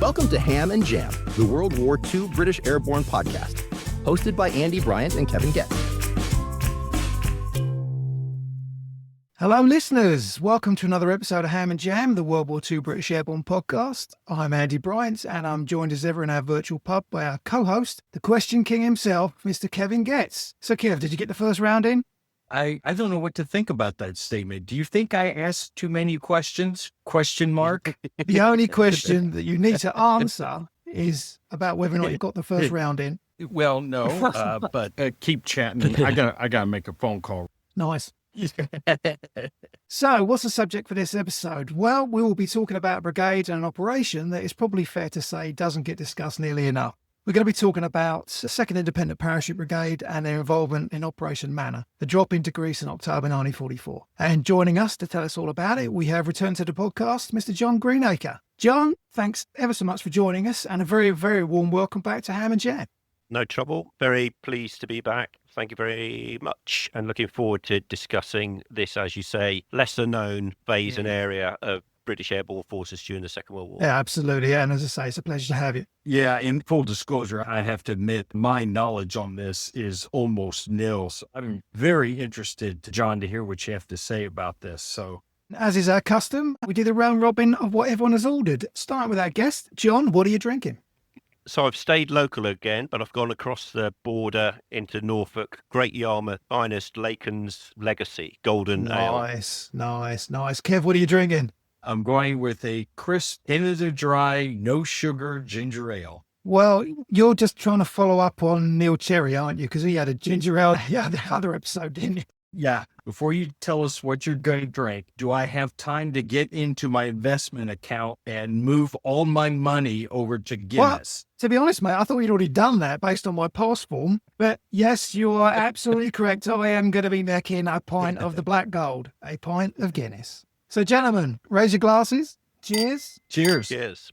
Welcome to Ham and Jam, the World War II British Airborne podcast, hosted by Andy Bryant and Kevin Getz. Hello, listeners. Welcome to another episode of Ham and Jam, the World War II British Airborne podcast. I'm Andy Bryant, and I'm joined as ever in our virtual pub by our co-host, the Question King himself, Mr. Kevin Getz. So, Kev, did you get the first round in? I don't know what to think about that statement. Do you think I asked too many questions? Question mark. The only question that you need to answer is about whether or not you got the first round in. Well, no, but keep chatting. I gotta make a phone call. Nice. So, what's the subject for this episode? Well, we will be talking about a brigade and an operation that is probably fair to say doesn't get discussed nearly enough. We're going to be talking about the 2nd Independent Parachute Brigade and their involvement in Operation MANNA, the drop into Greece in October 1944. And joining us to tell us all about it, we have returned to the podcast, Mr. John Greenacre. John, thanks ever so much for joining us, and a very, very warm welcome back to Ham and Jam. No trouble. Very pleased to be back. Thank you very much. And looking forward to discussing this, as you say, lesser known phase and area of British Airborne Forces during the Second World War. Yeah, absolutely. And as I say, it's a pleasure to have you. Yeah, in full disclosure, I have to admit my knowledge on this is almost nil. So I'm very interested, John, to hear what you have to say about this. So, as is our custom, we did a round robin of what everyone has ordered. Starting with our guest, John, what are you drinking? So I've stayed local again, but I've gone across the border into Norfolk. Great Yarmouth, finest Laken's Legacy, Golden Ale. Nice. Kev, what are you drinking? I'm going with a crisp, Canada Dry, no sugar ginger ale. Well, you're just trying to follow up on Neil Cherry, aren't you? Because he had a ginger ale the other episode, didn't you? Yeah. Before you tell us what you're going to drink, do I have time to get into my investment account and move all my money over to Guinness? Well, to be honest, mate, I thought you'd already done that based on my pass form. But yes, you are absolutely correct. I am going to be necking a pint of the black gold, a pint of Guinness. So, gentlemen, raise your glasses. Cheers. Cheers. Cheers.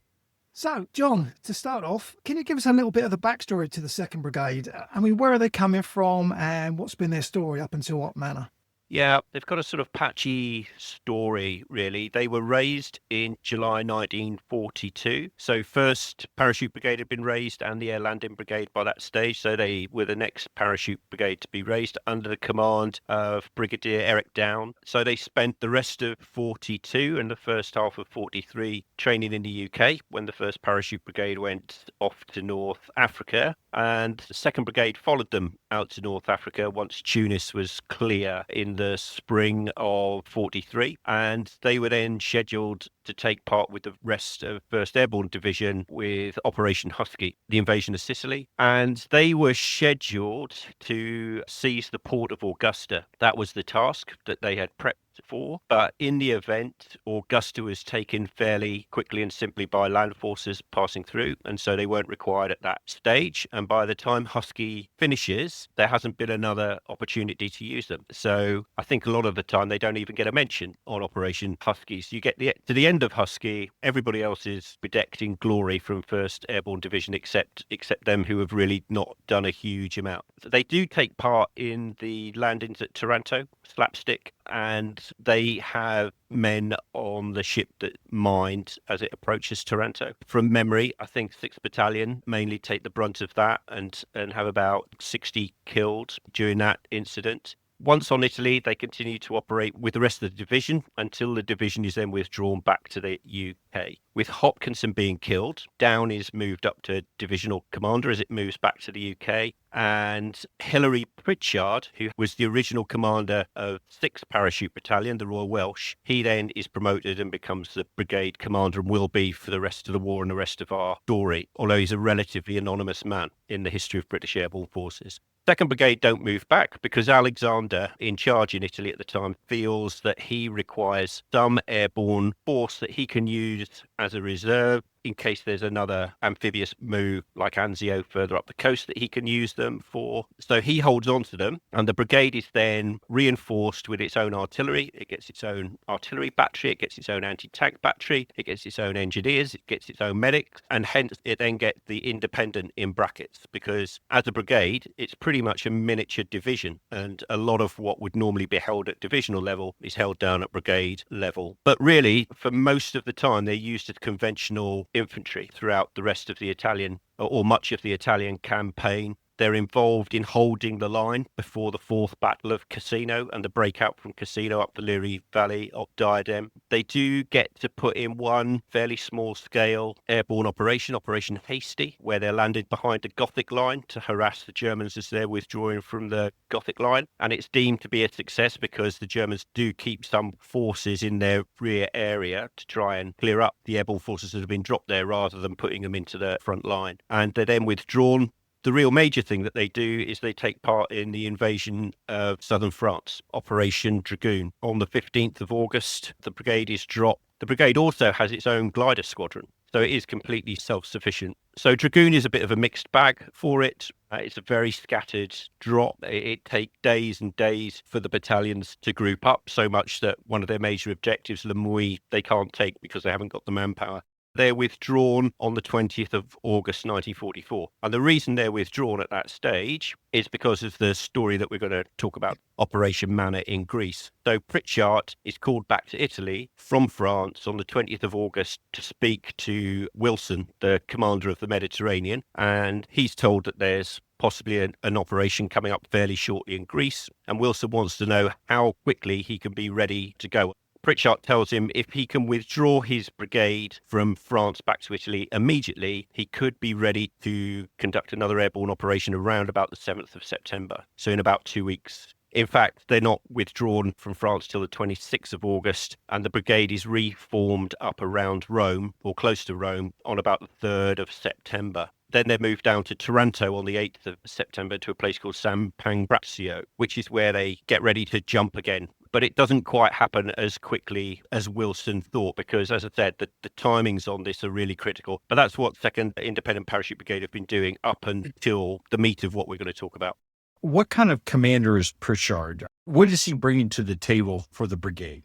So, John, to start off, can you give us a little bit of the backstory to the 2nd Brigade? I mean, where are they coming from and what's been their story up until what manner? Yeah, they've got a sort of patchy story, really. They were raised in July 1942. So 1st Parachute Brigade had been raised and the Air Landing Brigade by that stage. So they were the next Parachute Brigade to be raised under the command of Brigadier Eric Down. So they spent the rest of 42 and the first half of 43 training in the UK when the 1st Parachute Brigade went off to North Africa. And the 2nd Brigade followed them out to North Africa once Tunis was clear in the spring of 43, and they were then scheduled to take part with the rest of 1st Airborne Division with Operation Husky, the invasion of Sicily, and they were scheduled to seize the port of Augusta. That was the task that they had prepped for, but in the event, Augusta was taken fairly quickly and simply by land forces passing through, and so they weren't required at that stage. And by the time Husky finishes, there hasn't been another opportunity to use them. So I think a lot of the time they don't even get a mention on Operation Husky. So you get to the end of Husky, everybody else is bedecked in glory from 1st Airborne Division except them who have really not done a huge amount. They do take part in the landings at Taranto, Slapstick, and they have men on the ship that mined as it approaches Taranto. From memory, I think 6th Battalion mainly take the brunt of that and have about 60 killed during that incident. Once on Italy, they continue to operate with the rest of the division until the division is then withdrawn back to the UK. With Hopkinson being killed, Down is moved up to divisional commander as it moves back to the UK. And Hilary Pritchard, who was the original commander of 6th Parachute Battalion, the Royal Welsh, he then is promoted and becomes the brigade commander and will be for the rest of the war and the rest of our story, although he's a relatively anonymous man in the history of British Airborne Forces. 2nd Brigade don't move back because Alexander, in charge in Italy at the time, feels that he requires some airborne force that he can use as a reserve in case there's another amphibious move like Anzio further up the coast that he can use them for. So he holds on to them, and the brigade is then reinforced with its own artillery. It gets its own artillery battery, it gets its own anti-tank battery, it gets its own engineers, it gets its own medics, and hence it then gets the independent in brackets, because as a brigade, it's pretty much a miniature division, and a lot of what would normally be held at divisional level is held down at brigade level. But really, for most of the time, they're used as conventional infantry throughout the rest of the Italian, or much of the Italian campaign. They're involved in holding the line before the Fourth Battle of Cassino and the breakout from Cassino up the Liri Valley of Diadem. They do get to put in one fairly small-scale airborne operation, Operation Hasty, where they're landed behind the Gothic line to harass the Germans as they're withdrawing from the Gothic line. And it's deemed to be a success because the Germans do keep some forces in their rear area to try and clear up the airborne forces that have been dropped there rather than putting them into the front line. And they're then withdrawn. The real major thing that they do is they take part in the invasion of southern France, Operation Dragoon. On the 15th of August, the brigade is dropped. The brigade also has its own glider squadron, so it is completely self-sufficient. So Dragoon is a bit of a mixed bag for it. It's a very scattered drop. It takes days and days for the battalions to group up, so much that one of their major objectives, Le Mouille, they can't take because they haven't got the manpower. They're withdrawn on the 20th of August 1944. And the reason they're withdrawn at that stage is because of the story that we're going to talk about, Operation MANNA in Greece. So Pritchard is called back to Italy from France on the 20th of August to speak to Wilson, the commander of the Mediterranean. And he's told that there's possibly an operation coming up fairly shortly in Greece. And Wilson wants to know how quickly he can be ready to go. Pritchard tells him if he can withdraw his brigade from France back to Italy immediately, he could be ready to conduct another airborne operation around about the 7th of September, so in about 2 weeks. In fact, they're not withdrawn from France till the 26th of August, and the brigade is reformed up around Rome, or close to Rome, on about the 3rd of September. Then they're moved down to Taranto on the 8th of September to a place called San Pangrazio, which is where they get ready to jump again. But it doesn't quite happen as quickly as Wilson thought because, as I said, the timings on this are really critical. But that's what 2nd Independent Parachute Brigade have been doing up until the meat of what we're going to talk about. What kind of commander is Pritchard? What is he bringing to the table for the brigade?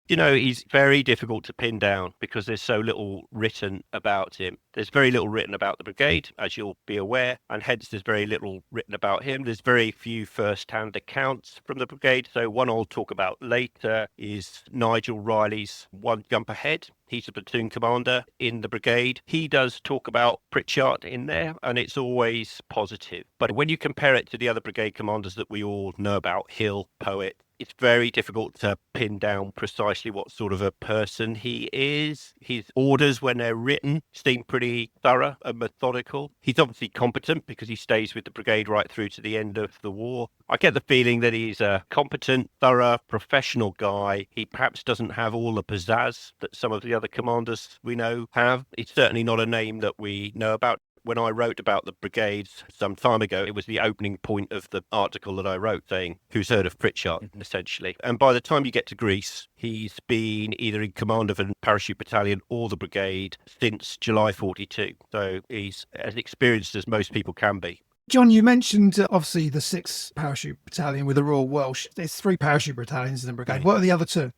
You know, he's very difficult to pin down because there's so little written about him. There's very little written about the brigade, as you'll be aware, and hence there's very little written about him. There's very few first-hand accounts from the brigade. So one I'll talk about later is Nigel Riley's One Jump Ahead. He's a platoon commander in the brigade. He does talk about Pritchard in there, and it's always positive. But when you compare it to the other brigade commanders that we all know about, Hill, Poet, it's very difficult to pin down precisely what sort of a person he is. His orders, when they're written, seem pretty thorough and methodical. He's obviously competent because he stays with the brigade right through to the end of the war. I get the feeling that he's a competent, thorough, professional guy. He perhaps doesn't have all the pizzazz that some of the other commanders we know have. It's certainly not a name that we know about. When I wrote about the brigades some time ago, it was the opening point of the article that I wrote saying, who's heard of Pritchard, essentially. And by the time you get to Greece, he's been either in command of a parachute battalion or the brigade since July 42. So he's as experienced as most people can be. John, you mentioned obviously the 6th Parachute Battalion with the Royal Welsh. There's 3 parachute battalions in the brigade. What are the other 2?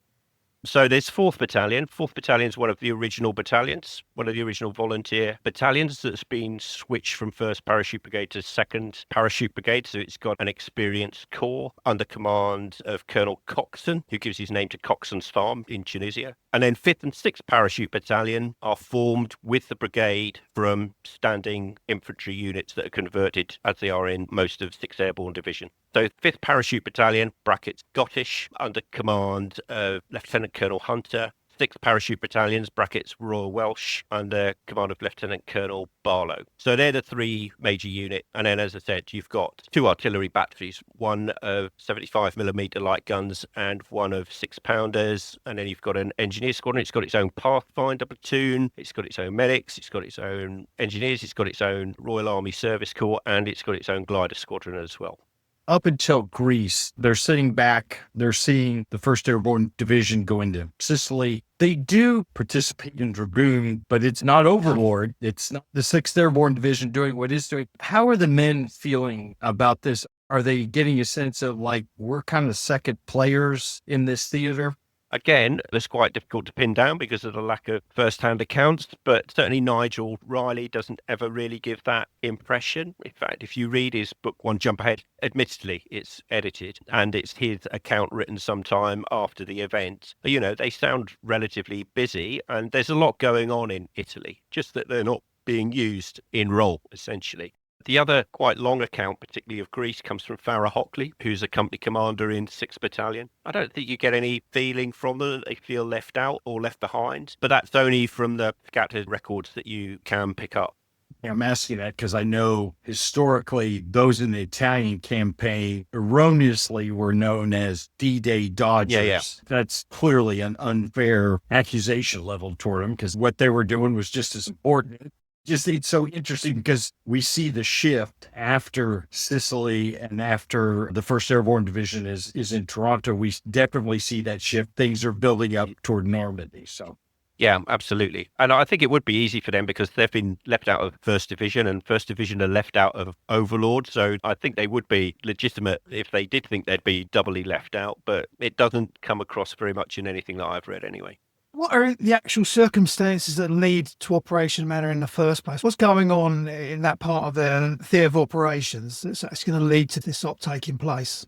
So there's 4th Battalion. 4th Battalion is one of the original battalions, one of the original volunteer battalions that's been switched from 1st Parachute Brigade to 2nd Parachute Brigade. So it's got an experienced corps under command of Colonel Coxon, who gives his name to Coxon's Farm in Tunisia. And then 5th and 6th Parachute Battalion are formed with the brigade from standing infantry units that are converted, as they are in most of 6th Airborne Division. So 5th Parachute Battalion, brackets Scottish, under command of Lieutenant Colonel Hunter. 6th Parachute Battalions, brackets Royal Welsh, under command of Lieutenant Colonel Barlow. So they're the 3 major units. And then, as I said, you've got 2 artillery batteries, one of 75mm light guns and one of 6-pounders. And then you've got an engineer squadron. It's got its own Pathfinder platoon. It's got its own medics. It's got its own engineers. It's got its own Royal Army Service Corps. And it's got its own glider squadron as well. Up until Greece, they're sitting back, they're seeing the 1st Airborne Division go into Sicily. They do participate in Dragoon, but it's not overlord. It's not the 6th Airborne Division doing what it's doing. How are the men feeling about this? Are they getting a sense of like, we're kind of second players in this theater? Again, that's quite difficult to pin down because of the lack of first-hand accounts, but certainly Nigel Riley doesn't ever really give that impression. In fact, if you read his book, One Jump Ahead, admittedly, it's edited and it's his account written sometime after the event. They sound relatively busy and there's a lot going on in Italy, just that they're not being used in role, essentially. The other quite long account, particularly of Greece, comes from Farah Hockley, who's a company commander in 6th Battalion. I don't think you get any feeling from them that they feel left out or left behind, but that's only from the scattered records that you can pick up. Yeah, I'm asking that because I know historically those in the Italian campaign erroneously were known as D-Day Dodgers. Yeah. That's clearly an unfair accusation leveled toward them because what they were doing was just as important. It's so interesting because we see the shift after Sicily and after the 1st Airborne Division is in Toronto. We definitely see that shift. Things are building up toward Normandy. So. Yeah, absolutely. And I think it would be easy for them because they've been left out of 1st Division and 1st Division are left out of Overlord. So I think they would be legitimate if they did think they'd be doubly left out, but it doesn't come across very much in anything that I've read anyway. What are the actual circumstances that lead to Operation MANNA in the first place? What's going on in that part of the theatre of operations that's going to lead to this op taking place?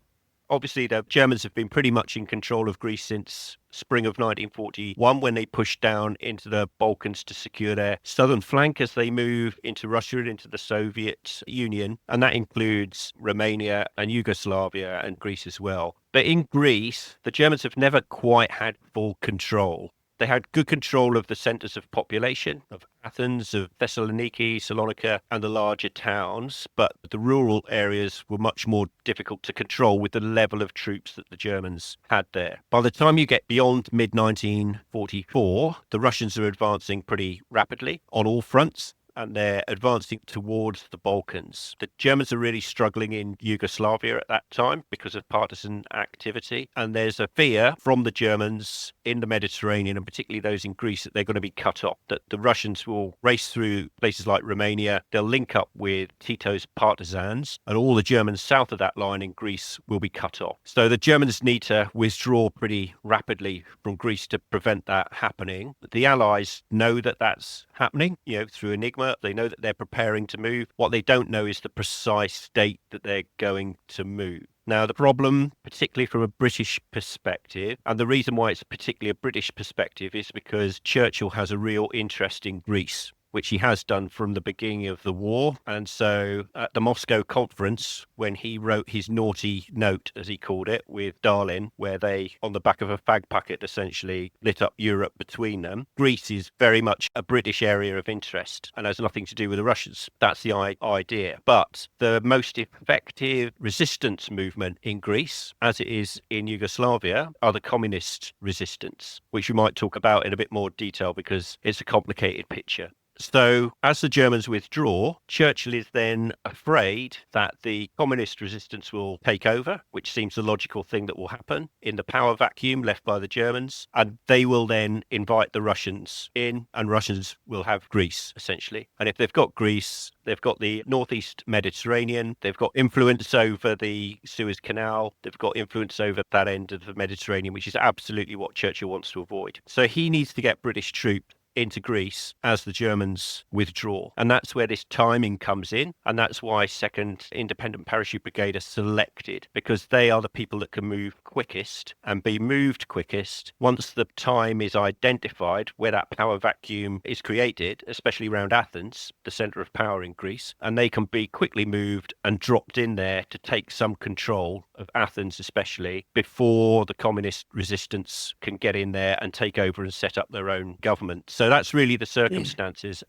Obviously, the Germans have been pretty much in control of Greece since spring of 1941 when they pushed down into the Balkans to secure their southern flank as they move into Russia and into the Soviet Union. And that includes Romania and Yugoslavia and Greece as well. But in Greece, the Germans have never quite had full control. They had good control of the centres of population, of Athens, of Thessaloniki, Salonika, and the larger towns, but the rural areas were much more difficult to control with the level of troops that the Germans had there. By the time you get beyond mid-1944, the Russians are advancing pretty rapidly on all fronts, and they're advancing towards the Balkans. The Germans are really struggling in Yugoslavia at that time because of partisan activity. And there's a fear from the Germans in the Mediterranean, and particularly those in Greece, that they're going to be cut off, that the Russians will race through places like Romania. They'll link up with Tito's partisans, and all the Germans south of that line in Greece will be cut off. So the Germans need to withdraw pretty rapidly from Greece to prevent that happening. The Allies know that that's happening, through Enigma. They know that they're preparing to move. What they don't know is the precise date that they're going to move. Now, the problem, particularly from a British perspective, and the reason why it's particularly a British perspective is because Churchill has a real interest in Greece, which he has done from the beginning of the war. And so at the Moscow conference, when he wrote his naughty note, as he called it, with Stalin, where they, on the back of a fag packet, essentially lit up Europe between them, Greece is very much a British area of interest and has nothing to do with the Russians. That's the idea. But the most effective resistance movement in Greece, as it is in Yugoslavia, are the communist resistance, which we might talk about in a bit more detail because it's a complicated picture. So as the Germans withdraw, Churchill is then afraid that the communist resistance will take over, which seems the logical thing that will happen in the power vacuum left by the Germans. And they will then invite the Russians in, and Russians will have Greece, essentially. And if they've got Greece, they've got the northeast Mediterranean, they've got influence over the Suez Canal, they've got influence over that end of the Mediterranean, which is absolutely what Churchill wants to avoid. So he needs to get British troops into Greece as the Germans withdraw. And that's where this timing comes in. And that's why 2nd Independent Parachute Brigade are selected, because they are the people that can move quickest and be moved quickest once the time is identified where that power vacuum is created, especially around Athens, the centre of power in Greece. And they can be quickly moved and dropped in there to take some control of Athens, especially before the communist resistance can get in there and take over and set up their own government. So that's really the circumstances.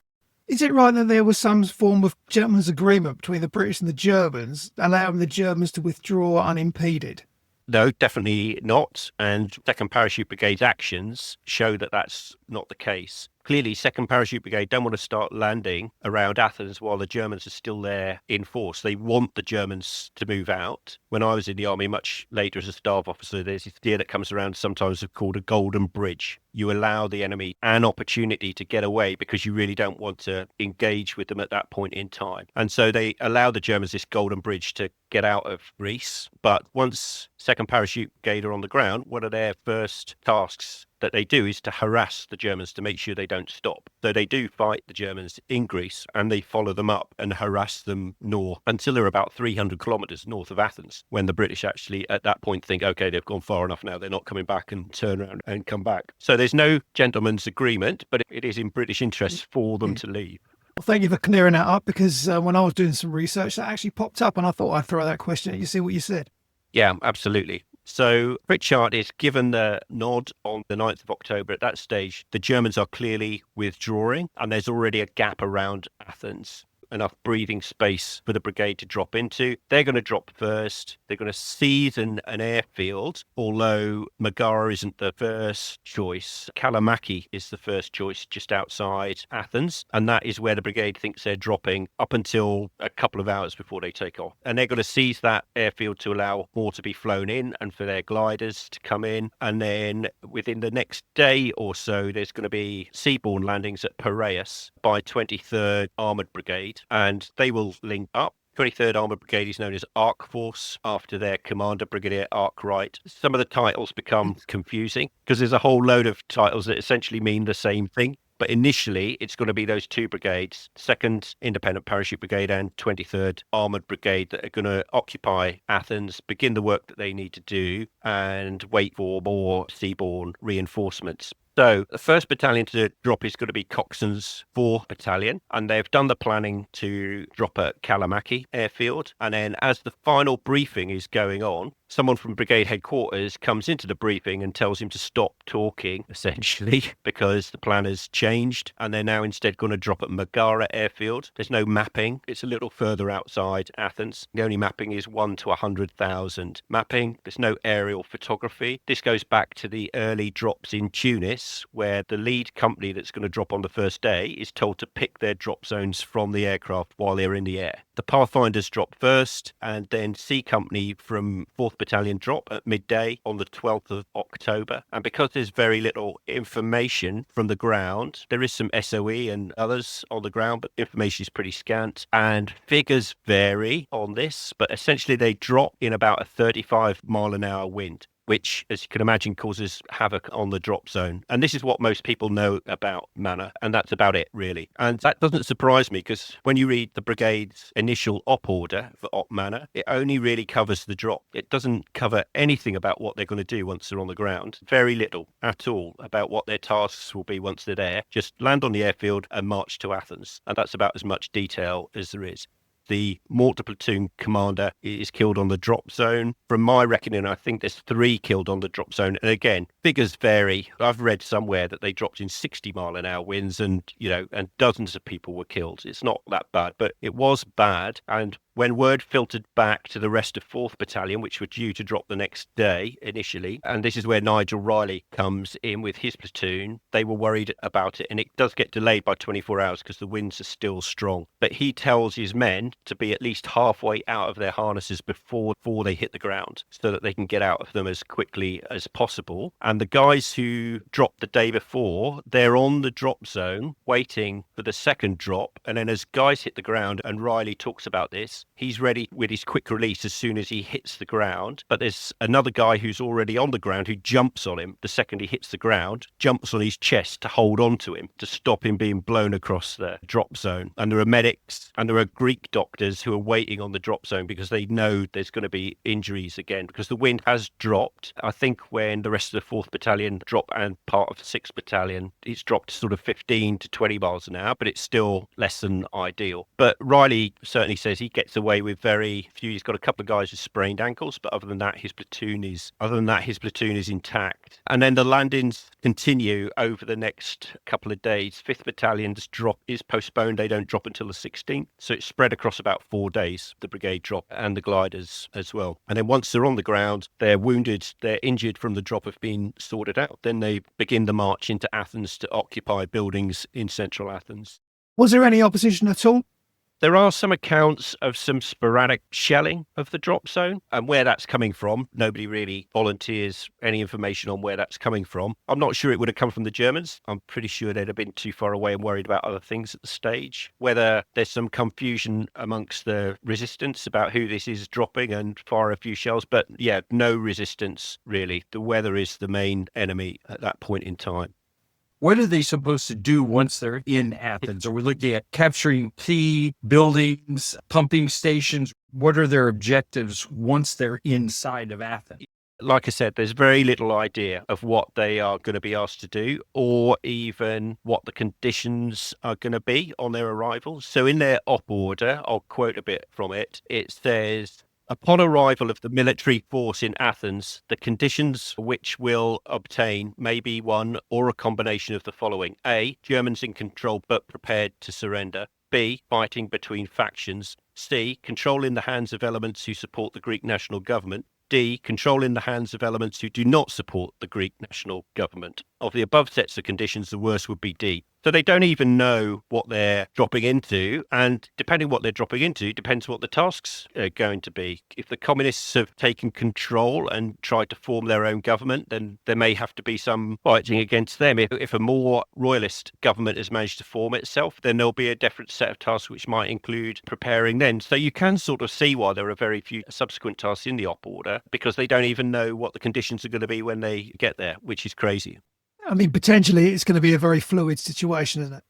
Is it right that there was some form of gentleman's agreement between the British and the Germans, allowing the Germans to withdraw unimpeded? No, definitely not. And 2nd Parachute Brigade's actions show that that's not the case. Clearly, 2nd Parachute Brigade don't want to start landing around Athens while the Germans are still there in force. They want the Germans to move out. When I was in the army much later as a staff officer, there's this idea that comes around sometimes called a golden bridge. You allow the enemy an opportunity to get away because you really don't want to engage with them at that point in time. And so they allow the Germans this golden bridge to get out of Greece. But once 2nd Parachute Brigade are on the ground, one of their first tasks that they do is to harass the Germans to make sure they don't stop. So they do fight the Germans in Greece, and they follow them up and harass them north until they're about 300 kilometers north of Athens, when the British actually at that point think, okay, they've gone far enough now, they're not coming back, and turn around and come back. So there's no gentleman's agreement, but it is in British interest for them to leave. Well, thank you for clearing that up, because when I was doing some research, that actually popped up, and I thought I'd throw that question at you, see what you said. Yeah, absolutely. So Pritchard is given the nod on the 9th of October. At that stage, the Germans are clearly withdrawing, and there's already a gap around Athens, enough breathing space for the brigade to drop into. They're going to drop first. They're going to seize an airfield, although Megara isn't the first choice. Kalamaki is the first choice, just outside Athens, and that is where the brigade thinks they're dropping up until a couple of hours before they take off. And they're going to seize that airfield to allow more to be flown in and for their gliders to come in. And then within the next day or so, there's going to be seaborne landings at Piraeus by 23rd Armoured Brigade, and they will link up. 23rd Armoured Brigade is known as Arc Force after their commander, Brigadier Arkwright. Some of the titles become confusing because there's a whole load of titles that essentially mean the same thing. But initially, it's going to be those two brigades, 2nd Independent Parachute Brigade and 23rd Armoured Brigade, that are going to occupy Athens, begin the work that they need to do, and wait for more seaborne reinforcements. So the 1st battalion to drop is going to be Coxon's 4th Battalion, and they've done the planning to drop at Kalamaki airfield. And then as the final briefing is going on, someone from brigade headquarters comes into the briefing and tells him to stop talking, essentially, because the plan has changed, and they're now instead going to drop at Megara airfield. There's no mapping. It's a little further outside Athens. The only mapping is 1 to 100,000 mapping. There's no aerial photography. This goes back to the early drops in Tunis, where the lead company that's going to drop on the first day is told to pick their drop zones from the aircraft while they're in the air. The Pathfinders drop first, and then C Company from 4th Battalion drop at midday on the 12th of October. And because there's very little information from the ground, there is some SOE and others on the ground, but information is pretty scant, and figures vary on this, but essentially they drop in about a 35-mile-an-hour wind, which, as you can imagine, causes havoc on the drop zone. And this is what most people know about MANNA, and that's about it, really. And that doesn't surprise me, because when you read the brigade's initial op order for op MANNA, it only really covers the drop. It doesn't cover anything about what they're going to do once they're on the ground. Very little at all about what their tasks will be once they're there. Just land on the airfield and march to Athens. And that's about as much detail as there is. The mortar platoon commander is killed on the drop zone. From my reckoning, I think there's 3 killed on the drop zone. And again, figures vary. I've read somewhere that they dropped in 60-mile-an-hour winds, and dozens of people were killed. It's not that bad, but it was bad. And when word filtered back to the rest of 4th Battalion, which were due to drop the next day initially, and this is where Nigel Riley comes in with his platoon, they were worried about it. And it does get delayed by 24 hours because the winds are still strong. But he tells his men to be at least halfway out of their harnesses before they hit the ground, so that they can get out of them as quickly as possible. And the guys who dropped the day before, they're on the drop zone waiting for the second drop. And then as guys hit the ground, and Riley talks about this, he's ready with his quick release as soon as he hits the ground. But there's another guy who's already on the ground who jumps on him the second he hits the ground, jumps on his chest to hold on to him, to stop him being blown across the drop zone. And there are medics and there are Greek doctors who are waiting on the drop zone because they know there's going to be injuries again, because the wind has dropped. I think when the rest of the 4th Battalion drop and part of the 6th Battalion, it's dropped to sort of 15 to 20 miles an hour, but it's still less than ideal. But Riley certainly says he gets away with very few. He's got a couple of guys with sprained ankles, but other than that, his platoon is intact. And then the landings continue over the next couple of days. 5th Battalion's drop is postponed. They don't drop until the 16th. So it's spread across about 4 days, the brigade drop and the gliders as well. And then once they're on the ground, they're wounded, they're injured from the drop have been sorted out. Then they begin the march into Athens to occupy buildings in central Athens. Was there any opposition at all? There are some accounts of some sporadic shelling of the drop zone, and where that's coming from, nobody really volunteers any information on where that's coming from. I'm not sure it would have come from the Germans. I'm pretty sure they'd have been too far away and worried about other things at the stage. Whether there's some confusion amongst the resistance about who this is dropping and fire a few shells, but yeah, no resistance really. The weather is the main enemy at that point in time. What are they supposed to do once they're in Athens? Are we looking at capturing key buildings, pumping stations? What are their objectives once they're inside of Athens? Like I said, there's very little idea of what they are going to be asked to do or even what the conditions are going to be on their arrival. So in their op order, I'll quote a bit from it. It says, upon arrival of the military force in Athens, the conditions which will obtain may be one or a combination of the following. A, Germans in control but prepared to surrender. B, fighting between factions. C, control in the hands of elements who support the Greek national government. D, control in the hands of elements who do not support the Greek national government. Of the above sets of conditions, the worst would be D. So they don't even know what they're dropping into, and depending what they're dropping into, depends what the tasks are going to be. If the communists have taken control and tried to form their own government, then there may have to be some fighting against them. If a more royalist government has managed to form itself, then there'll be a different set of tasks which might include preparing then. So you can sort of see why there are very few subsequent tasks in the op order, because they don't even know what the conditions are going to be when they get there, which is crazy. I mean, potentially it's going to be a very fluid situation, isn't it?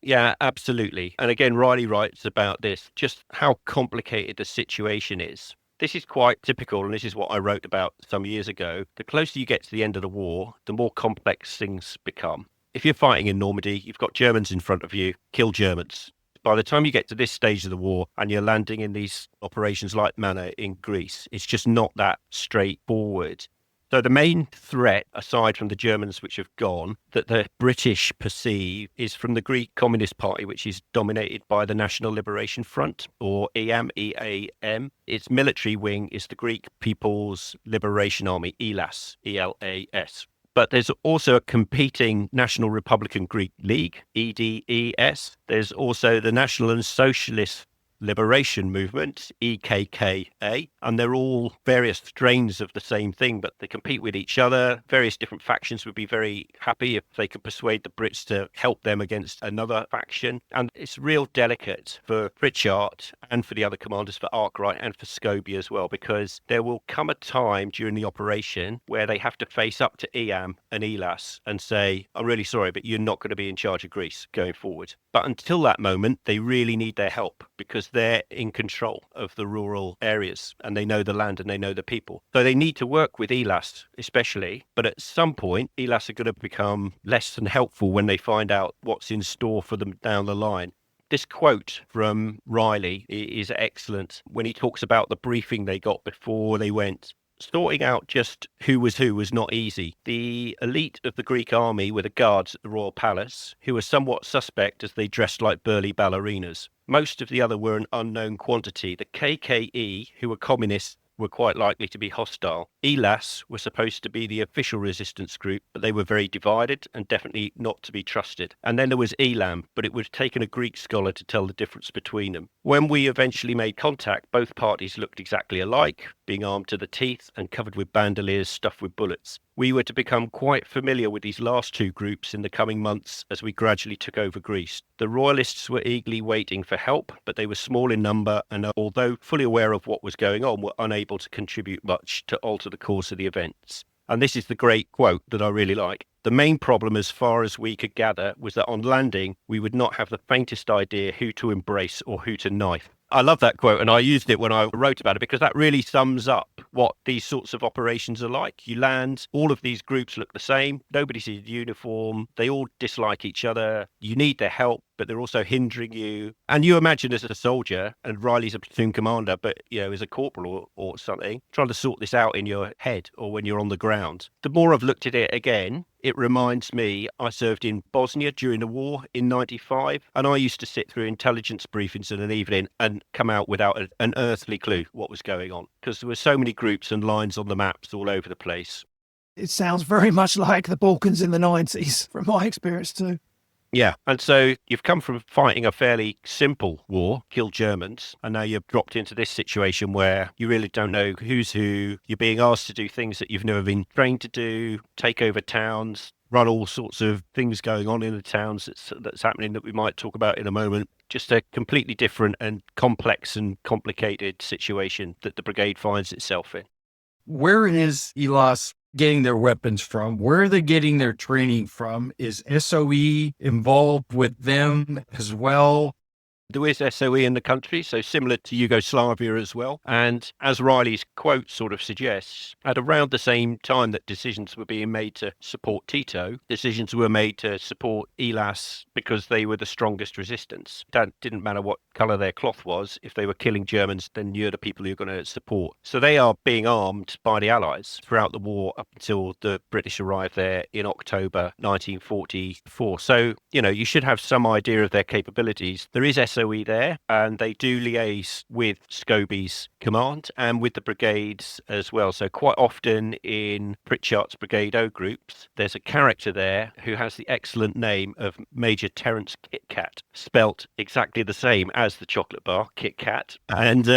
Yeah, absolutely. And again, Riley writes about this, just how complicated the situation is. This is quite typical, and this is what I wrote about some years ago. The closer you get to the end of the war, the more complex things become. If you're fighting in Normandy, you've got Germans in front of you, kill Germans. By the time you get to this stage of the war and you're landing in these operations like MANNA in Greece, it's just not that straightforward. So the main threat, aside from the Germans which have gone, that the British perceive is from the Greek Communist Party, which is dominated by the National Liberation Front, or EAM, E-A-M. Its military wing is the Greek People's Liberation Army, ELAS, E-L-A-S. But there's also a competing National Republican Greek League, EDES. There's also the National and Socialist Liberation Movement, EKKA, and they're all various strains of the same thing, but they compete with each other. Various different factions would be very happy if they could persuade the Brits to help them against another faction. And it's real delicate for Pritchard and for the other commanders, for Arkwright and for Scobie as well, because there will come a time during the operation where they have to face up to EAM and ELAS and say, I'm really sorry, but you're not going to be in charge of Greece going forward. But until that moment, they really need their help because they're in control of the rural areas and they know the land and they know the people. So they need to work with ELAS especially, but at some point ELAS are going to become less than helpful when they find out what's in store for them down the line. This quote from Riley is excellent when he talks about the briefing they got before they went. Sorting out just who was not easy. The elite of the Greek army were the guards at the royal palace, who were somewhat suspect as they dressed like burly ballerinas. Most of the other were an unknown quantity. The KKE, who were communists, were quite likely to be hostile. ELAS were supposed to be the official resistance group, but they were very divided and definitely not to be trusted. And then there was ELAM, but it would have taken a Greek scholar to tell the difference between them. When we eventually made contact, both parties looked exactly alike, being armed to the teeth and covered with bandoliers stuffed with bullets. We were to become quite familiar with these last two groups in the coming months as we gradually took over Greece. The royalists were eagerly waiting for help, but they were small in number and although fully aware of what was going on, were unable to contribute much to alter the course of the events. And this is the great quote that I really like. The main problem, as far as we could gather, was that on landing, we would not have the faintest idea who to embrace or who to knife. I love that quote, and I used it when I wrote about it because that really sums up what these sorts of operations are like. You land, all of these groups look the same, nobody's in uniform, they all dislike each other, you need their help, but they're also hindering you. And you imagine as a soldier, and Riley's a platoon commander, but as a corporal or something, trying to sort this out in your head or when you're on the ground. The more I've looked at it again, it reminds me, I served in Bosnia during the war in 95, and I used to sit through intelligence briefings in an evening and come out without an earthly clue what was going on, because there were so many groups and lines on the maps all over the place. It sounds very much like the Balkans in the 90s, from my experience too. Yeah. And so you've come from fighting a fairly simple war, kill Germans, and now you're dropped into this situation where you really don't know who's who. You're being asked to do things that you've never been trained to do, take over towns, run all sorts of things going on in the towns that's happening that we might talk about in a moment. Just a completely different and complex and complicated situation that the brigade finds itself in. Where is ELAS getting their weapons from? Where are they getting their training from? Is SOE involved with them as well? There is SOE in the country, so similar to Yugoslavia as well. And as Riley's quote sort of suggests, at around the same time that decisions were being made to support Tito, decisions were made to support ELAS because they were the strongest resistance. That didn't matter what colour their cloth was. If they were killing Germans, then you're the people you're going to support. So they are being armed by the Allies throughout the war up until the British arrived there in October 1944. So, you should have some idea of their capabilities. There is SOE there, and they do liaise with Scobie's command and with the brigades as well. So quite often in Pritchard's Brigade O groups, there's a character there who has the excellent name of Major Terence Kit Kat, spelt exactly the same as the chocolate bar, Kit Kat. And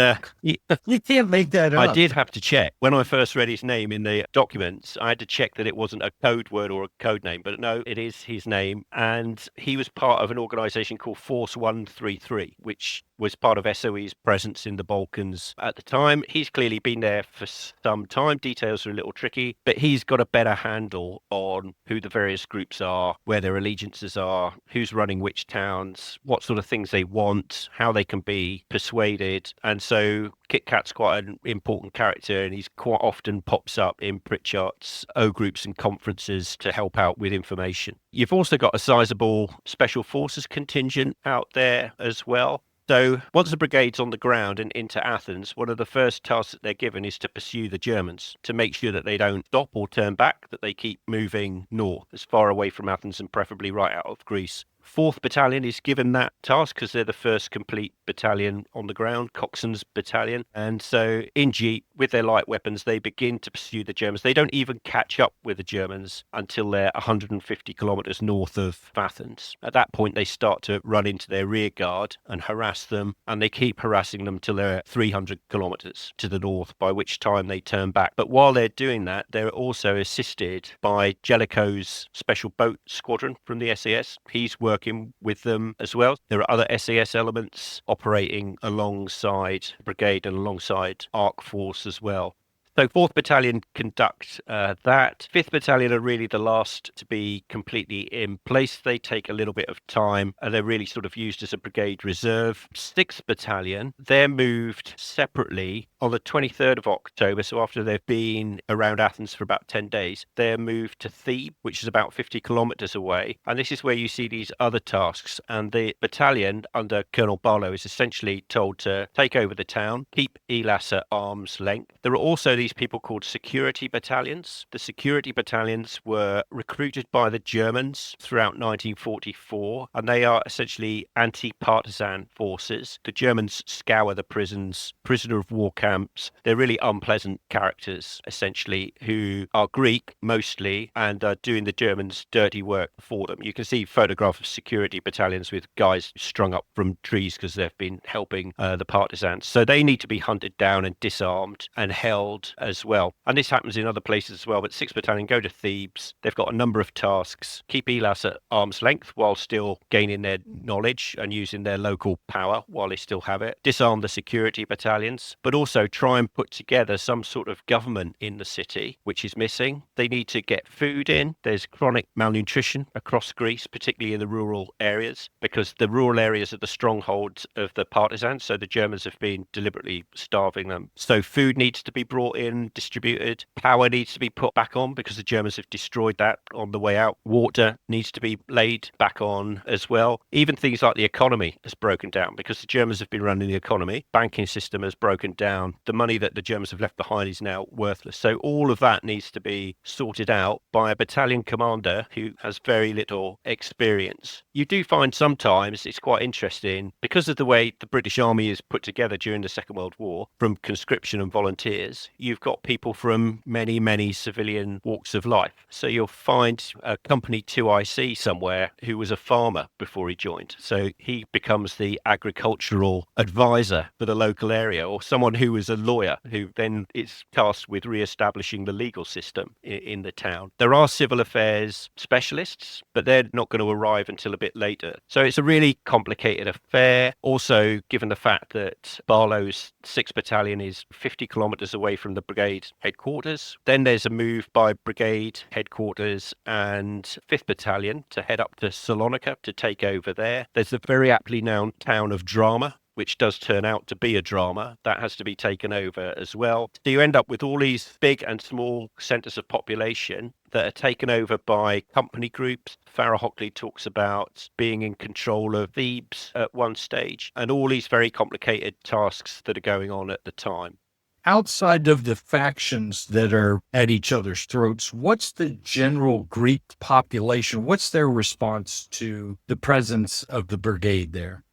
You can't make that up. I did have to check. When I first read his name in the documents, I had to check that it wasn't a code word or a code name, but no, it is his name. And he was part of an organisation called Force 133, which was part of SOE's presence in the Balkans at the time. He's clearly been there for some time. Details are a little tricky, but he's got a better handle on who the various groups are, where their allegiances are, who's running which towns, what sort of things they want, how they can be persuaded. And so Kit Kat's quite an important character, and he's quite often pops up in Pritchard's O groups and conferences to help out with information. You've also got a sizable special forces contingent out there as well. So once the brigade's on the ground and into Athens, one of the first tasks that they're given is to pursue the Germans, to make sure that they don't stop or turn back, that they keep moving north, as far away from Athens and preferably right out of Greece. 4th Battalion is given that task because they're the first complete battalion on the ground, Coxon's battalion. And so in Jeep, with their light weapons, they begin to pursue the Germans. They don't even catch up with the Germans until they're 150 kilometers north of Athens. At that point, they start to run into their rear guard and harass them, and they keep harassing them till they're 300 kilometers to the north, by which time they turn back. But while they're doing that, they're also assisted by Jellicoe's special boat squadron from the SAS. He's working with them as well. There are other SAS elements operating alongside the brigade and alongside ARC Force as well. So 4th Battalion conduct that. 5th Battalion are really the last to be completely in place. They take a little bit of time, and they're really sort of used as a brigade reserve. 6th Battalion, they're moved separately on the 23rd of October. So after they've been around Athens for about 10 days, they're moved to Thebes, which is about 50 kilometers away. And this is where you see these other tasks. And the battalion under Colonel Barlow is essentially told to take over the town, keep ELAS at arm's length. There are also these people called security battalions. The security battalions were recruited by the Germans throughout 1944, and they are essentially anti-partisan forces. The Germans scour the prisons, prisoner of war camps. They're really unpleasant characters, essentially, who are Greek mostly and are doing the Germans' dirty work for them. You can see photographs of security battalions with guys strung up from trees because they've been helping the partisans. So they need to be hunted down and disarmed and held as well. And this happens in other places as well. But 6th Battalion go to Thebes. They've got a number of tasks. Keep ELAS at arm's length while still gaining their knowledge and using their local power while they still have it. Disarm the security battalions, but also try and put together some sort of government in the city, which is missing. They need to get food in. There's chronic malnutrition across Greece, particularly in the rural areas, because the rural areas are the strongholds of the partisans. So the Germans have been deliberately starving them. So food needs to be brought in, distributed. Power needs to be put back on because the Germans have destroyed that on the way out. Water needs to be laid back on as well. Even things like the economy has broken down because the Germans have been running the economy. Banking system has broken down. town. The money that the Germans have left behind is now worthless. So all of that needs to be sorted out by a battalion commander who has very little experience. You do find sometimes, it's quite interesting, because of the way the British Army is put together during the Second World War, from conscription and volunteers, you've got people from many, many civilian walks of life. So you'll find a Company 2IC somewhere who was a farmer before he joined. So he becomes the agricultural advisor for the local area, or someone who was a lawyer who then is tasked with re-establishing the legal system in the town. There are civil affairs specialists, but they're not going to arrive until a bit later. So it's a really complicated affair. Also, given the fact that Barlow's 6th Battalion is 50 kilometres away from the brigade headquarters, then there's a move by brigade headquarters and 5th Battalion to head up to Salonika to take over there. There's the very aptly known town of Drama, which does turn out to be a drama, that has to be taken over as well. So you end up with all these big and small centres of population that are taken over by company groups. Farrah Hockley talks about being in control of Thebes at one stage, and all these very complicated tasks that are going on at the time. Outside of the factions that are at each other's throats, what's the general Greek population? What's their response to the presence of the brigade there?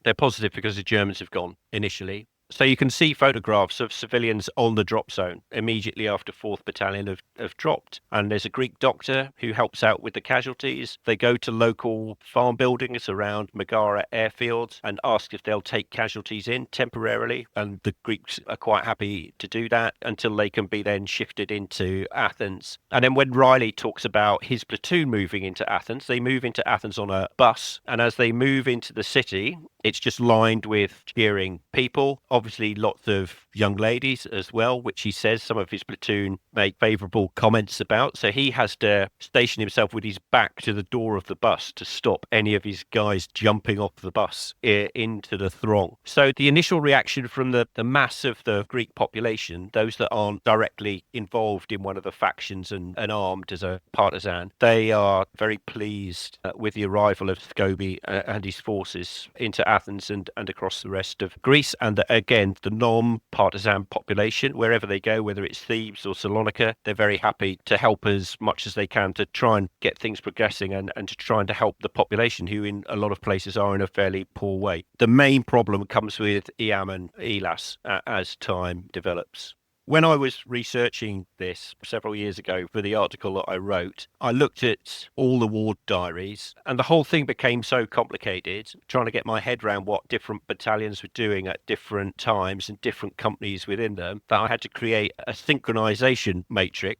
They're positive because the Germans have gone initially. So you can see photographs of civilians on the drop zone immediately after 4th Battalion have dropped. And there's a Greek doctor who helps out with the casualties. They go to local farm buildings around Megara airfields and ask if they'll take casualties in temporarily. And the Greeks are quite happy to do that until they can be then shifted into Athens. And then when Riley talks about his platoon moving into Athens, they move into Athens on a bus. And as they move into the city, it's just lined with cheering people. Obviously, lots of young ladies as well, which he says some of his platoon make favourable comments about. So he has to station himself with his back to the door of the bus to stop any of his guys jumping off the bus into the throng. So the initial reaction from the mass of the Greek population, those that aren't directly involved in one of the factions and armed as a partisan, they are very pleased with the arrival of Scobie and his forces into Athens and across the rest of Greece. And again, the non-partisan population, wherever they go, whether it's Thebes or Salonika, they're very happy to help as much as they can to try and get things progressing and to try and to help the population, who in a lot of places are in a fairly poor way. The main problem comes with Iam and Elas as time develops. When I was researching this several years ago for the article that I wrote, I looked at all the ward diaries, and the whole thing became so complicated, trying to get my head around what different battalions were doing at different times and different companies within them, that I had to create a synchronization matrix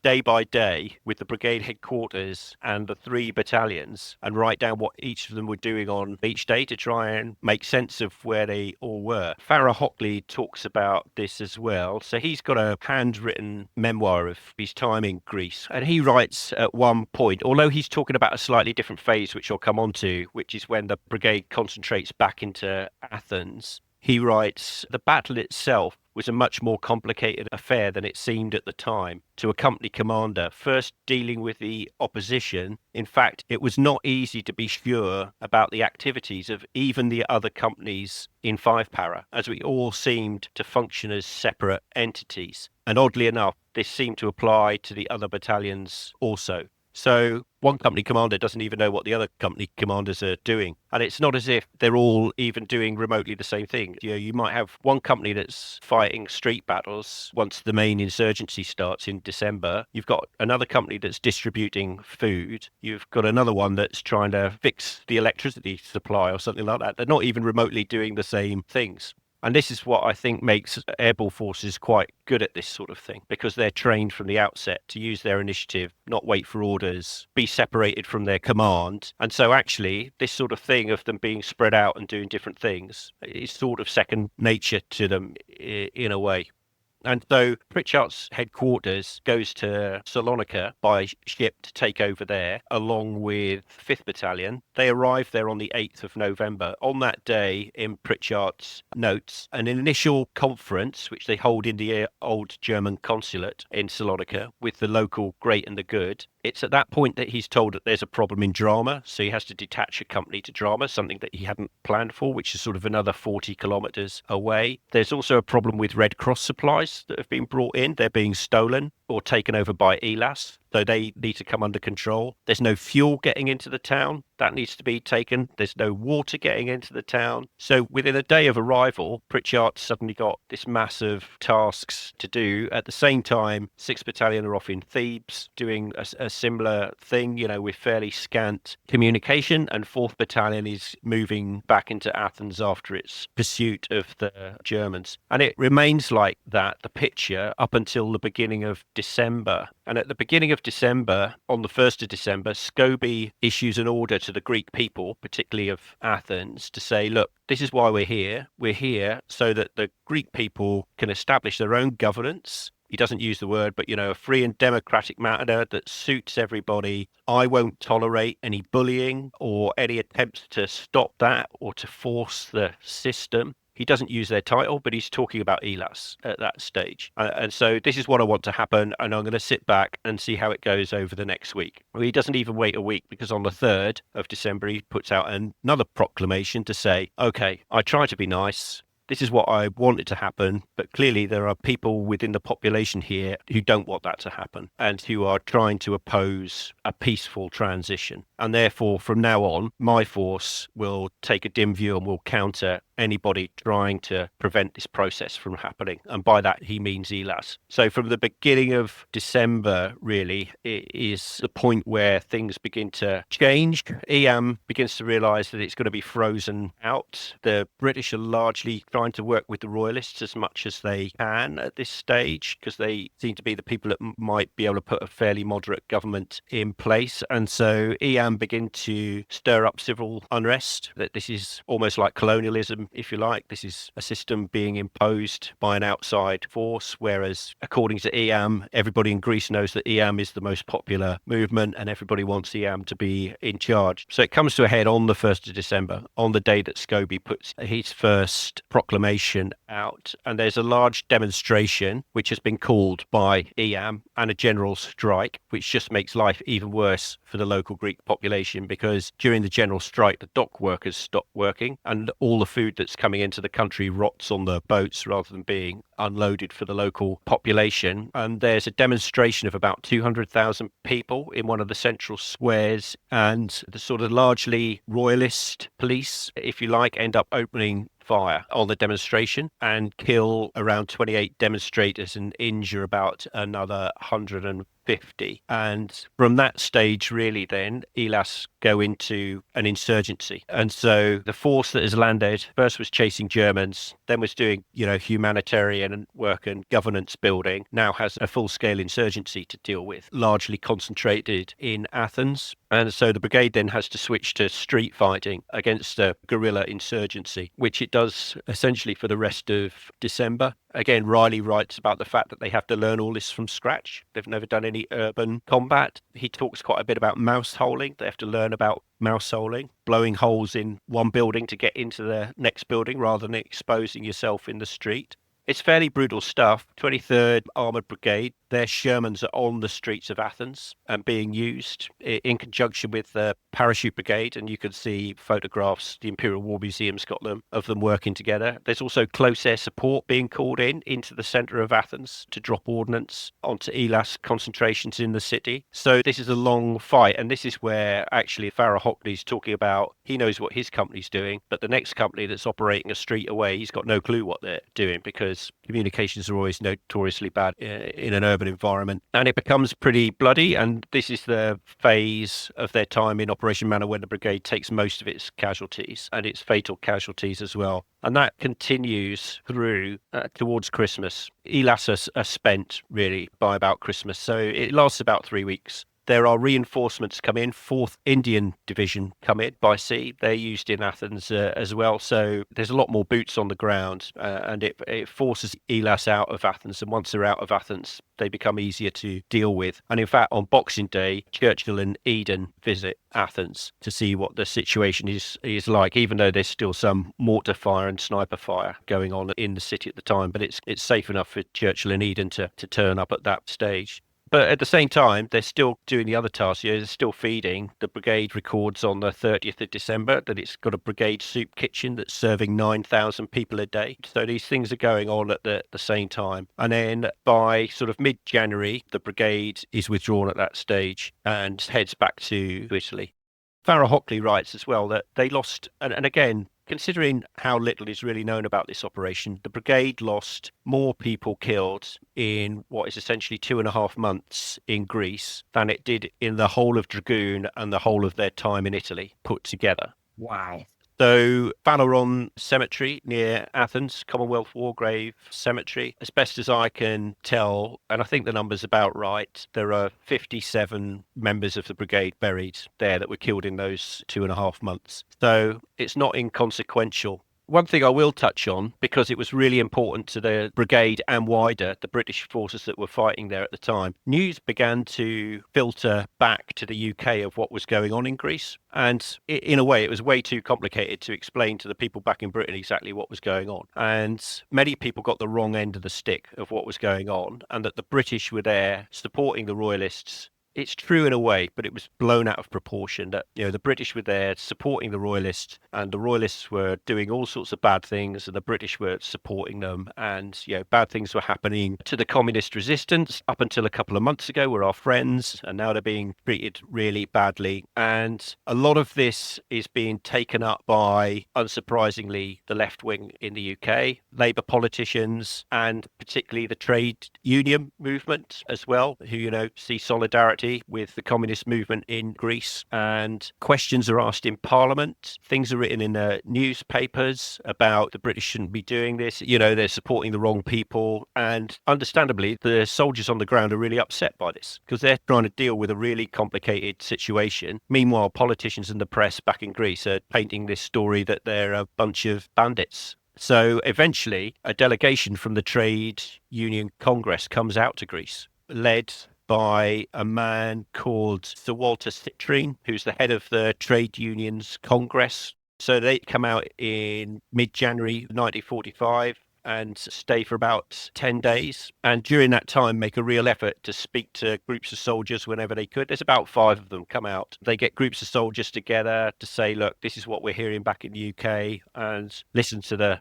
day by day with the brigade headquarters and the 3 battalions, and write down what each of them were doing on each day to try and make sense of where they all were. Farrah Hockley talks about this as well. So he's got a handwritten memoir of his time in Greece, and he writes at one point, although he's talking about a slightly different phase, which I'll come on to, which is when the brigade concentrates back into Athens, he writes, the battle itself was a much more complicated affair than it seemed at the time to a company commander first dealing with the opposition. In fact, it was not easy to be sure about the activities of even the other companies in 5 Para, as we all seemed to function as separate entities. And oddly enough, this seemed to apply to the other battalions also. So one company commander doesn't even know what the other company commanders are doing. And it's not as if they're all even doing remotely the same thing. You know, you might have one company that's fighting street battles once the main insurgency starts in December. You've got another company that's distributing food. You've got another one that's trying to fix the electricity supply or something like that. They're not even remotely doing the same things. And this is what I think makes airborne forces quite good at this sort of thing, because they're trained from the outset to use their initiative, not wait for orders, be separated from their command. And so actually, this sort of thing of them being spread out and doing different things is sort of second nature to them in a way. And so Pritchart's headquarters goes to Salonika by ship to take over there, along with 5th Battalion. They arrive there on the 8th of November. On that day, in Pritchart's notes, an initial conference, which they hold in the old German consulate in Salonika with the local great and the good, It's at that point that he's told that there's a problem in Drama, so he has to detach a company to Drama, something that he hadn't planned for, which is sort of another 40 kilometers away. There's also a problem with Red Cross supplies that have been brought in. They're being stolen or taken over by ELAS, so they need to come under control. There's no fuel getting into the town. That needs to be taken. There's no water getting into the town. So within a day of arrival, Pritchard's suddenly got this massive tasks to do. At the same time, 6th Battalion are off in Thebes doing a similar thing, with fairly scant communication. And 4th Battalion is moving back into Athens after its pursuit of the Germans. And it remains like that, the picture, up until the beginning of December. And at the beginning of December, on the 1st of December, Scobie issues an order to the Greek people, particularly of Athens, to say, look, this is why we're here. We're here so that the Greek people can establish their own governance. He doesn't use the word, but, a free and democratic manner that suits everybody. I won't tolerate any bullying or any attempts to stop that or to force the system. He doesn't use their title, but he's talking about ELAS at that stage. And so this is what I want to happen, and I'm going to sit back and see how it goes over the next week. Well, he doesn't even wait a week, because on the 3rd of December, he puts out another proclamation to say, okay, I try to be nice. This is what I wanted to happen, but clearly there are people within the population here who don't want that to happen and who are trying to oppose a peaceful transition. And therefore, from now on, my force will take a dim view and will counter anybody trying to prevent this process from happening. And by that, he means ELAS. So from the beginning of December, really, it is the point where things begin to change. EAM begins to realise that it's going to be frozen out. The British are largely trying to work with the Royalists as much as they can at this stage, because they seem to be the people that might be able to put a fairly moderate government in place. And so EAM begin to stir up civil unrest, that this is almost like colonialism, if you like. This is a system being imposed by an outside force, whereas according to EAM, everybody in Greece knows that EAM is the most popular movement and everybody wants EAM to be in charge. So it comes to a head on the 1st of December, on the day that Scobie puts his first proclamation out. And there's a large demonstration which has been called by EAM and a general strike, which just makes life even worse for the local Greek population, because during the general strike, the dock workers stop working and all the food that's coming into the country rots on the boats rather than being unloaded for the local population. And there's a demonstration of about 200,000 people in one of the central squares, and the sort of largely royalist police, if you like, end up opening fire on the demonstration and kill around 28 demonstrators and injure about another 150. And from that stage, really, then ELAS go into an insurgency. And so the force that has landed first was chasing Germans, then was doing, humanitarian work and governance building, now has a full-scale insurgency to deal with, largely concentrated in Athens. And so the brigade then has to switch to street fighting against a guerrilla insurgency, which it does essentially for the rest of December. Again, Riley writes about the fact that they have to learn all this from scratch. They've never done any urban combat. He talks quite a bit about mouse holing. They have to learn about mouse holing, blowing holes in one building to get into the next building rather than exposing yourself in the street. It's fairly brutal stuff. 23rd Armoured Brigade, their Shermans are on the streets of Athens and being used in conjunction with the Parachute Brigade. And you can see photographs, the Imperial War Museum's got them, of them working together. There's also close air support being called in into the centre of Athens to drop ordnance onto ELAS concentrations in the city. So this is a long fight. And this is where actually Farrah Hockley's talking about, he knows what his company's doing, but the next company that's operating a street away, he's got no clue what they're doing, because communications are always notoriously bad in an urban environment. And it becomes pretty bloody. And this is the phase of their time in Operation MANNA when the brigade takes most of its casualties, and its fatal casualties as well. And that continues through towards Christmas. ELAS are spent really by about Christmas. So it lasts about 3 weeks. There are reinforcements come in. 4th Indian Division come in by sea. They're used in Athens as well. So there's a lot more boots on the ground, and it forces ELAS out of Athens. And once they're out of Athens, they become easier to deal with. And in fact, on Boxing Day, Churchill and Eden visit Athens to see what the situation is like, even though there's still some mortar fire and sniper fire going on in the city at the time. But it's safe enough for Churchill and Eden to turn up at that stage. But at the same time, they're still doing the other tasks. They're still feeding. The brigade records on the 30th of December that it's got a brigade soup kitchen that's serving 9,000 people a day. So these things are going on at the same time. And then by sort of mid-January, the brigade is withdrawn at that stage and heads back to Italy. Farrah Hockley writes as well that they lost, and again, considering how little is really known about this operation, the brigade lost more people killed in what is essentially 2.5 months in Greece than it did in the whole of Dragoon and the whole of their time in Italy put together. Wow. So Phaleron Cemetery near Athens, Commonwealth War Grave Cemetery, as best as I can tell, and I think the number's about right, there are 57 members of the brigade buried there that were killed in those 2.5 months. So it's not inconsequential. One thing I will touch on, because it was really important to the brigade and wider, the British forces that were fighting there at the time, news began to filter back to the UK of what was going on in Greece. And in a way, it was way too complicated to explain to the people back in Britain exactly what was going on. And many people got the wrong end of the stick of what was going on, and that the British were there supporting the Royalists. It's true in a way, but it was blown out of proportion that, the British were there supporting the Royalists, and the Royalists were doing all sorts of bad things, and the British were supporting them. And, bad things were happening to the communist resistance up until a couple of months ago were our friends, and now they're being treated really badly. And a lot of this is being taken up by, unsurprisingly, the left wing in the UK, Labour politicians, and particularly the trade union movement as well, who, see solidarity with the communist movement in Greece, and questions are asked in Parliament. Things are written in newspapers about the British shouldn't be doing this. They're supporting the wrong people, and understandably, the soldiers on the ground are really upset by this because they're trying to deal with a really complicated situation. Meanwhile, politicians and the press back in Greece are painting this story that they're a bunch of bandits. So eventually, a delegation from the Trade Union Congress comes out to Greece, led by a man called Sir Walter Citrine, who's the head of the Trade Unions Congress. So they come out in mid-January 1945 and stay for about 10 days. And during that time, make a real effort to speak to groups of soldiers whenever they could. There's about 5 of them come out. They get groups of soldiers together to say, look, this is what we're hearing back in the UK, and listen to the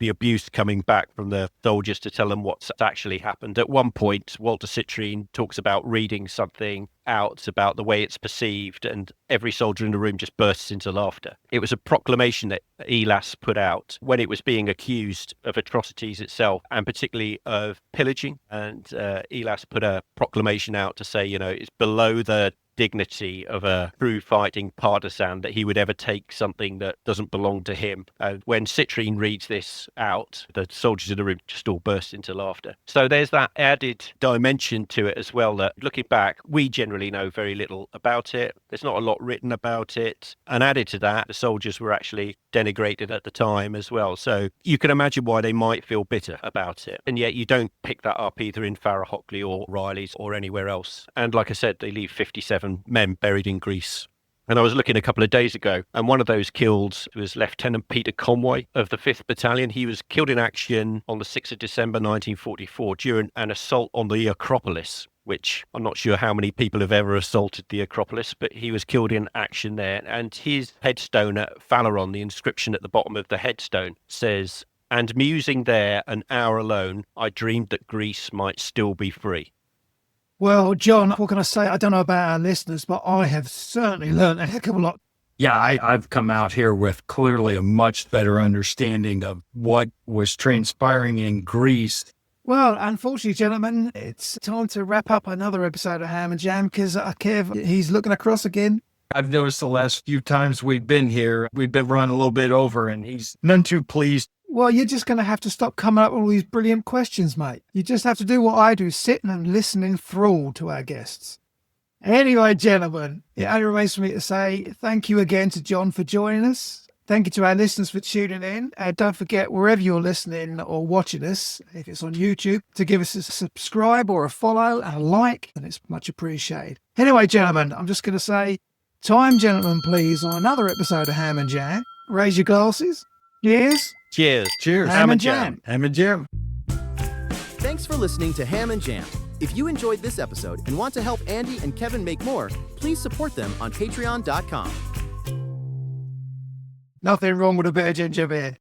abuse coming back from the soldiers to tell them what's actually happened. At one point, Walter Citrine talks about reading something out about the way it's perceived, and every soldier in the room just bursts into laughter. It was a proclamation that ELAS put out when it was being accused of atrocities itself, and particularly of pillaging. And ELAS put a proclamation out to say, it's below the dignity of a true fighting partisan that he would ever take something that doesn't belong to him. And when Citrine reads this out, the soldiers in the room just all burst into laughter. So there's that added dimension to it as well, that looking back, we generally know very little about it. There's not a lot written about it. And added to that, the soldiers were actually denigrated at the time as well. So you can imagine why they might feel bitter about it. And yet you don't pick that up either in Farrah Hockley or Riley's or anywhere else. And like I said, they leave 57 men buried in Greece. And I was looking a couple of days ago, and one of those killed was Lieutenant Peter Conway of the 5th Battalion. He was killed in action on the 6th of December 1944 during an assault on the Acropolis, which I'm not sure how many people have ever assaulted the Acropolis, but he was killed in action there. And his headstone at Phaleron, the inscription at the bottom of the headstone says, "And musing there an hour alone, I dreamed that Greece might still be free." Well, John, what can I say? I don't know about our listeners, but I have certainly learned a heck of a lot. Yeah, I've come out here with clearly a much better understanding of what was transpiring in Greece. Well, unfortunately, gentlemen, it's time to wrap up another episode of Ham and Jam, because Kev, he's looking across again. I've noticed the last few times we've been here, we've been running a little bit over, and he's none too pleased. Well, you're just going to have to stop coming up with all these brilliant questions, mate. You just have to do what I do, sit and listen enthralled to our guests. Anyway, gentlemen, it only remains for me to say thank you again to John for joining us. Thank you to our listeners for tuning in. Don't forget, wherever you're listening or watching us, if it's on YouTube, to give us a subscribe or a follow and a like, and it's much appreciated. Anyway, gentlemen, I'm just going to say, time, gentlemen, please, on another episode of Ham and Jam. Raise your glasses. Cheers. Cheers. Cheers. Ham and Jam. Ham and Jam. Thanks for listening to Ham and Jam. If you enjoyed this episode and want to help Andy and Kevin make more, please support them on patreon.com. Nothing wrong with a bit of ginger beer.